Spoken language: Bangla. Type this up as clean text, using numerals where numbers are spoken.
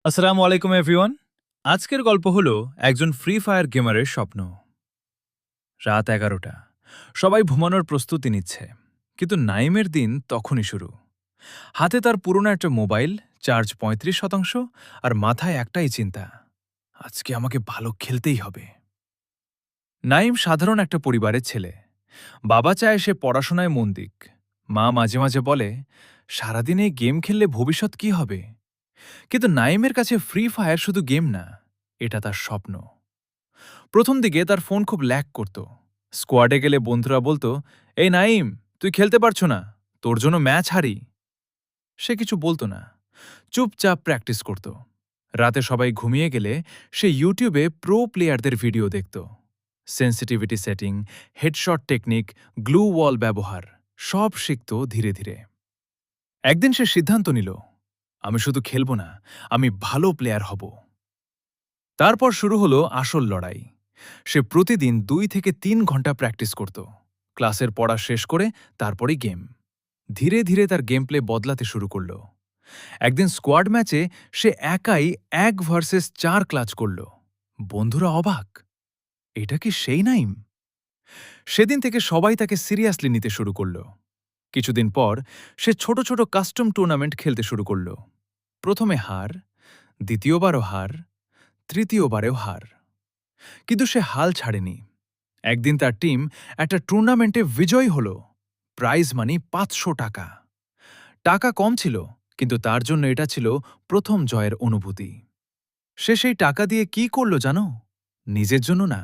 আসসালামু আলাইকুম এভরিওয়ান। আজকের গল্প হলো একজন ফ্রি ফায়ার গেমারের স্বপ্ন। রাত ১১টা, সবাই ঘুমানোর প্রস্তুতি নিচ্ছে, কিন্তু নাইমের দিন তখনই শুরু। হাতে তার পুরনো একটা মোবাইল, চার্জ ৩৫%, আর মাথায় একটাই চিন্তা, আজকে আমাকে ভালো খেলতেই হবে। নাইম সাধারণ একটা পরিবারের ছেলে। বাবা চায় সে পড়াশোনায় মন দিক। মা মাঝে মাঝে বলে, সারাদিনে গেম খেললে ভবিষ্যৎ কি হবে। কিন্তু নাইমের কাছে ফ্রি ফায়ার শুধু গেম না, এটা তার স্বপ্ন। প্রথম দিকে তার ফোন খুব ল্যাগ করত। স্কোয়াডে গেলে বন্ধুরা বলতো, এই নাইম, তুই খেলতে পারছো না, তোর জন্য ম্যাচ হারি। সে কিছু বলতো না, চুপচাপ প্র্যাকটিস করত। রাতে সবাই ঘুমিয়ে গেলে সে ইউটিউবে প্রো প্লেয়ারদের ভিডিও দেখত। Sensitivity setting, headshot technique, glue wall ব্যবহার, সব শিখত ধীরে ধীরে। একদিন সে সিদ্ধান্ত নিল, আমি শুধু খেলব না, আমি ভালো প্লেয়ার হব। তারপর শুরু হলো আসল লড়াই। সে প্রতিদিন ২ থেকে ৩ ঘন্টা প্র্যাকটিস করত। ক্লাসের পড়া শেষ করে তারপরই গেম। ধীরে ধীরে তার গেম প্লে বদলাতে শুরু করল। একদিন স্কোয়াড ম্যাচে সে একাই ১ ভার্সেস ৪ ক্লাচ করল। বন্ধুরা অবাক, এটা কি সেই নাইম? সেদিন থেকে সবাই তাকে সিরিয়াসলি নিতে শুরু করল। কিছুদিন পর সে ছোট ছোট কাস্টম টুর্নামেন্ট খেলতে শুরু করল। প্রথমে হার, দ্বিতীয়বারও হার, তৃতীয়বারেও হার। কিন্তু সে হাল ছাড়েনি। একদিন তার টিম একটা টুর্নামেন্টে বিজয়ী হল। প্রাইজ মানি ৫০০ টাকা। টাকা কম ছিল, কিন্তু তার জন্য এটা ছিল প্রথম জয়ের অনুভূতি। সে সেই টাকা দিয়ে কি করল জানো? নিজের জন্য না,